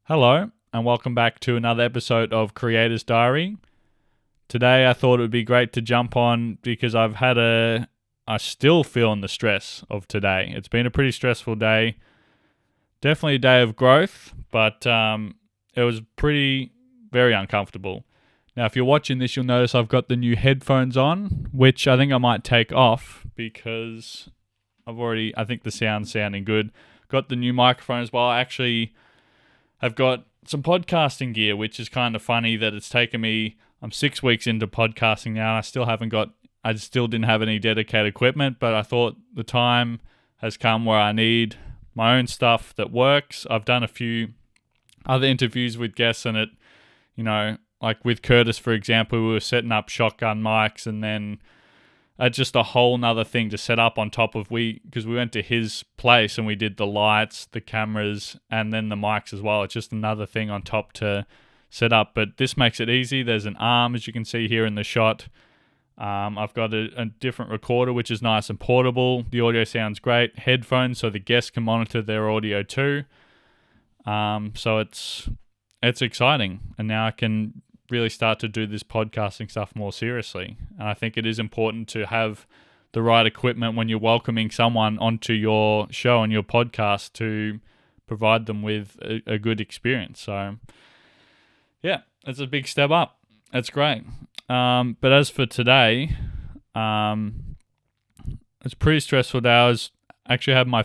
Hello, and welcome back to another episode of Creator's Diary. Today I thought it would be great to jump on because I still feeling the stress of today. It's been a pretty stressful day. Definitely a day of growth, but it was very uncomfortable. Now, if you're watching this, you'll notice I've got the new headphones on, which I think I might take off because I think the sound's sounding good. Got the new microphone as well. I've got some podcasting gear, which is kind of funny that it's taken me, I'm 6 weeks into podcasting now, and I still didn't have any dedicated equipment, but I thought the time has come where I need my own stuff that works. I've done a few other interviews with guests and like with Curtis, for example, we were setting up shotgun mics and then just a whole nother thing to set up on top of because we went to his place and we did the lights, the cameras, and then the mics as well. It's just another thing on top to set up, but this makes it easy. There's an arm, as you can see here in the shot. I've got a different recorder, which is nice and portable. The audio sounds great. Headphones, so the guests can monitor their audio too. So it's exciting, and now I can really start to do this podcasting stuff more seriously. And I think it is important to have the right equipment when you're welcoming someone onto your show and your podcast to provide them with a good experience. So yeah, it's a big step up. It's great. But as for today, it's a pretty stressful day. I actually had I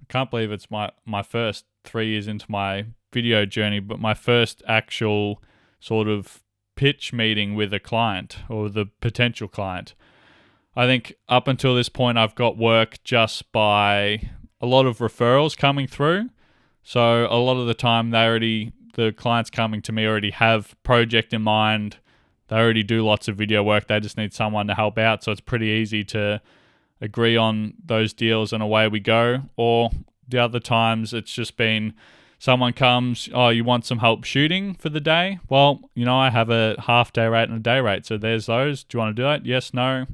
can't believe it's my first 3 years into my video journey, but my first actual sort of pitch meeting with a client or the potential client. I think up until this point, I've got work just by a lot of referrals coming through. So a lot of the time the clients coming to me already have project in mind. They already do lots of video work. They just need someone to help out. So it's pretty easy to agree on those deals and away we go. Or the other times it's just been someone comes, oh, you want some help shooting for the day? Well, I have a half day rate and a day rate. So there's those. Do you want to do that? Yes, no.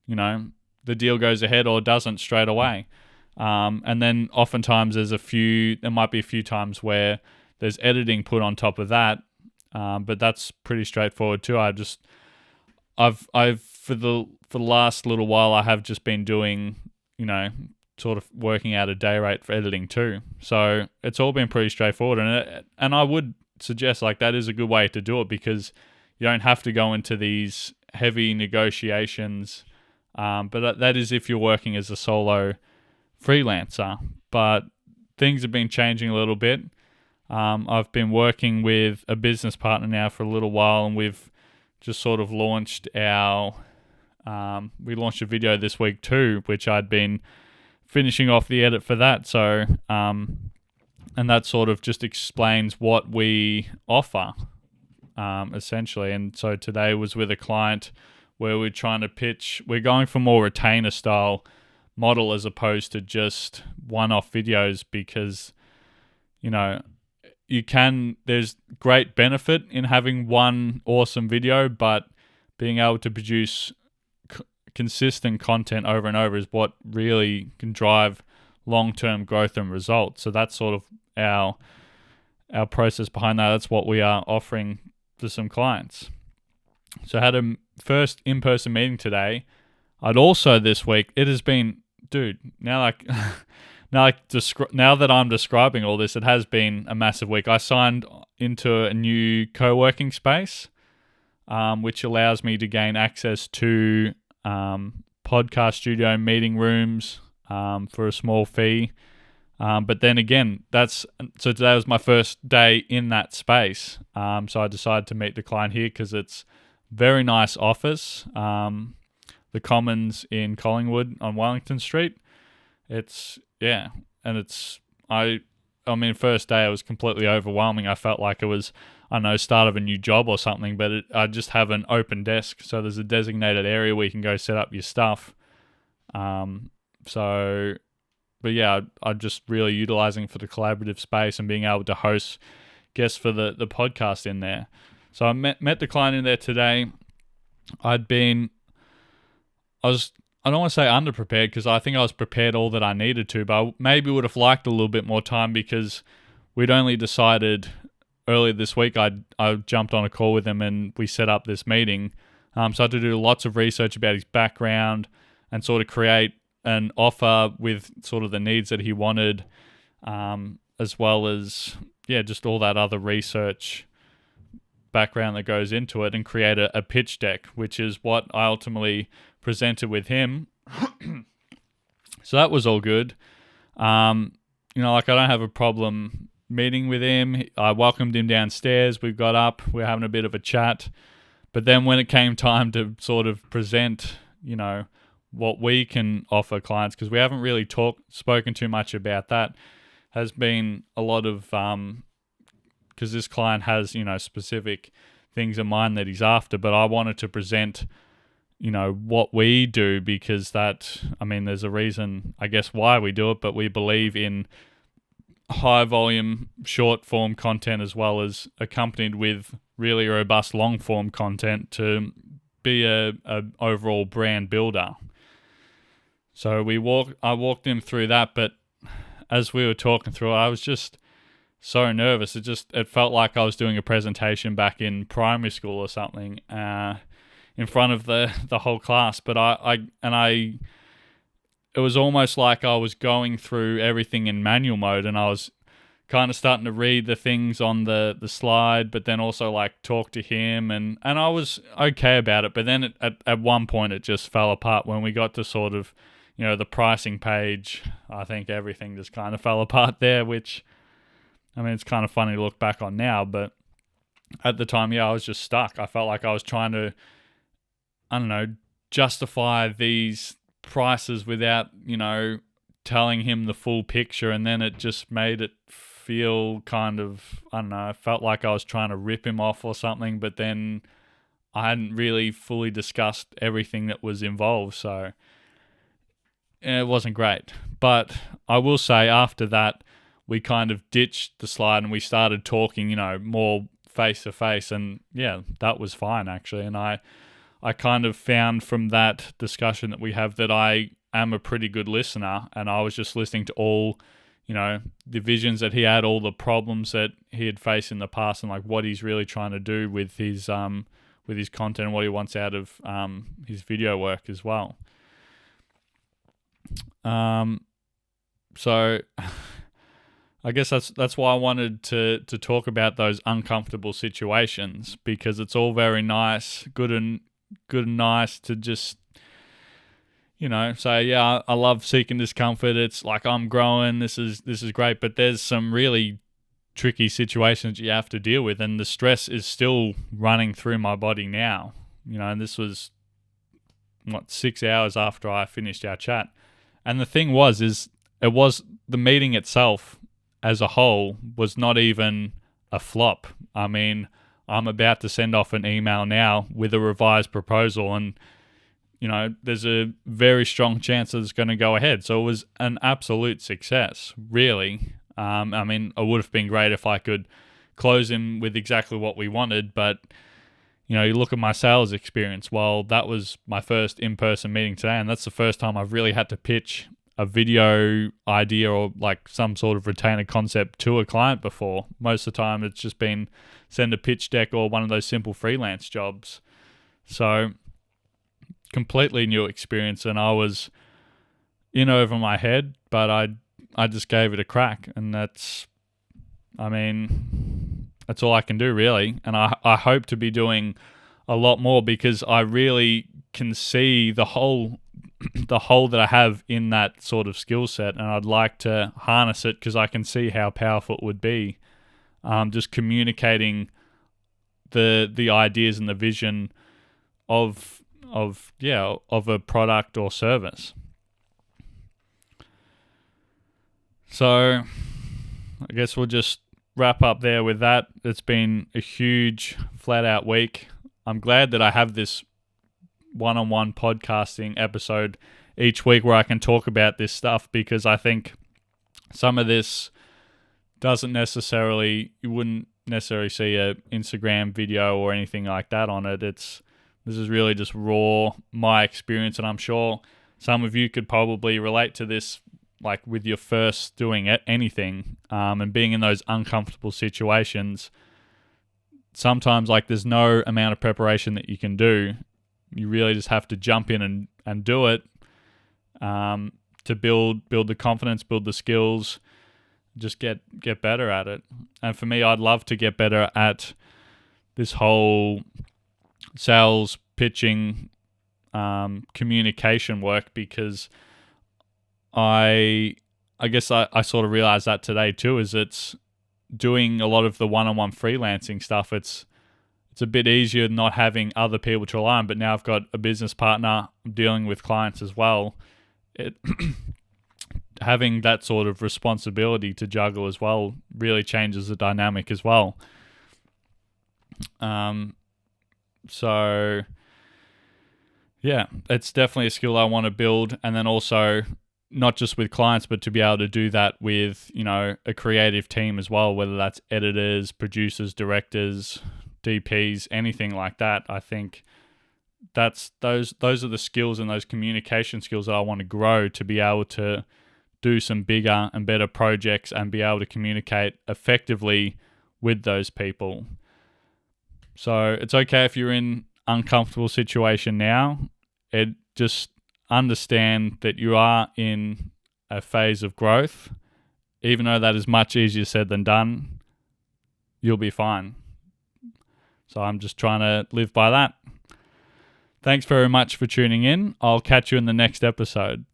The deal goes ahead or doesn't straight away. And then oftentimes there might be a few times where there's editing put on top of that. But that's pretty straightforward too. For the last little while, I have just been doing, sort of working out a day rate for editing too. So it's all been pretty straightforward. And I would suggest that is a good way to do it because you don't have to go into these heavy negotiations. But that is if you're working as a solo freelancer. But things have been changing a little bit. I've been working with a business partner now for a little while, and we've just sort of launched we launched a video this week too, which I'd been finishing off the edit for that. So, and that sort of just explains what we offer, essentially. And so today was with a client where we're trying to we're going for more retainer style model as opposed to just one-off videos because, there's great benefit in having one awesome video, but being able to produce consistent content over and over is what really can drive long-term growth and results. So that's sort of our process behind that. That's what we are offering to some clients. So I had a first in-person meeting today. I'd also this week, it has been, now that I'm describing all this, it has been a massive week. I signed into a new co-working space, which allows me to gain access to podcast studio meeting rooms for a small fee. But then again, so today was my first day in that space. So I decided to meet the client here because it's very nice office. The Commons in Collingwood on Wellington Street. First day it was completely overwhelming. I felt like it was, start of a new job or something, but I just have an open desk. So there's a designated area where you can go set up your stuff. I'm just really utilizing for the collaborative space and being able to host guests for the podcast in there. So I met the client in there today. I don't want to say underprepared because I think I was prepared all that I needed to, but I maybe would have liked a little bit more time because we'd only decided earlier this week. I jumped on a call with him and we set up this meeting. So I had to do lots of research about his background and sort of create an offer with sort of the needs that he wanted, as well as, just all that other research background that goes into it, and create a pitch deck, which is what I ultimately presented with him. So that was all good. I don't have a problem meeting with him. I welcomed him downstairs. We got up. We were having a bit of a chat. But then when it came time to sort of present, what we can offer clients, because we haven't really spoken too much about that, has been a lot of, because this client has, specific things in mind that he's after, but I wanted to present, what we do, because there's a reason, I guess, why we do it, but we believe in high volume, short form content, as well as accompanied with really robust long form content to be a overall brand builder. So I walked him through that, but as we were talking through it, I was just so nervous. It felt like I was doing a presentation back in primary school or something, in front of the whole class. But it was almost like I was going through everything in manual mode, and I was kind of starting to read the things on the slide, but then also like talk to him, and I was okay about it. But then at one point it just fell apart when we got to sort of, the pricing page. I think everything just kind of fell apart there, which, it's kind of funny to look back on now, but at the time, I was just stuck. I felt like I was trying to, justify these prices without, telling him the full picture, and then it just made it feel kind of, I felt like I was trying to rip him off or something, but then I hadn't really fully discussed everything that was involved, so it wasn't great. But I will say after that, we kind of ditched the slide and we started talking, more face to face, and that was fine actually. And I kind of found from that discussion that we have that I am a pretty good listener, and I was just listening to all, the visions that he had, all the problems that he had faced in the past, and like what he's really trying to do with his content and what he wants out of his video work as well. So I guess that's why I wanted to talk about those uncomfortable situations, because it's all very nice, good and nice to just, say, I love seeking discomfort. It's like I'm growing. This is great, but there's some really tricky situations you have to deal with, and the stress is still running through my body now. And this was 6 hours after I finished our chat. And the thing was the meeting itself as a whole was not even a flop. I'm about to send off an email now with a revised proposal, and there's a very strong chance that it's going to go ahead. So it was an absolute success, really. It would have been great if I could close him with exactly what we wanted, but you look at my sales experience. Well, that was my first in-person meeting today, and that's the first time I've really had to pitch a video idea or like some sort of retainer concept to a client before. Most of the time it's just been send a pitch deck or one of those simple freelance jobs. So completely new experience, and I was in over my head, but I just gave it a crack, and that's all I can do really. And I hope to be doing a lot more, because I really can see the hole that I have in that sort of skill set, and I'd like to harness it, because I can see how powerful it would be, just communicating the ideas and the vision of a product or service. So I guess we'll just wrap up there with that. It's been a huge flat out week. I'm glad that I have this one-on-one podcasting episode each week where I can talk about this stuff, because I think some of this you wouldn't necessarily see a Instagram video or anything like that on it. This is really just raw, my experience, and I'm sure some of you could probably relate to this like with your first doing anything, and being in those uncomfortable situations, sometimes like there's no amount of preparation that you can do. You really just have to jump in and do it, to build the confidence, build the skills, just get better at it. And for me, I'd love to get better at this whole sales, pitching, communication work, because I guess I sort of realized that today too, is it's doing a lot of the one-on-one freelancing stuff. It's a bit easier not having other people to rely on, but now I've got a business partner, I'm dealing with clients as well. Having that sort of responsibility to juggle as well really changes the dynamic as well. So yeah, it's definitely a skill I want to build. And then also not just with clients, but to be able to do that with, a creative team as well, whether that's editors, producers, directors, DPs, anything like that. I think those are the skills and those communication skills that I want to grow to be able to do some bigger and better projects and be able to communicate effectively with those people. So it's okay if you're in uncomfortable situation now. It just understand that you are in a phase of growth. Even though that is much easier said than done, you'll be fine. So I'm just trying to live by that. Thanks very much for tuning in. I'll catch you in the next episode.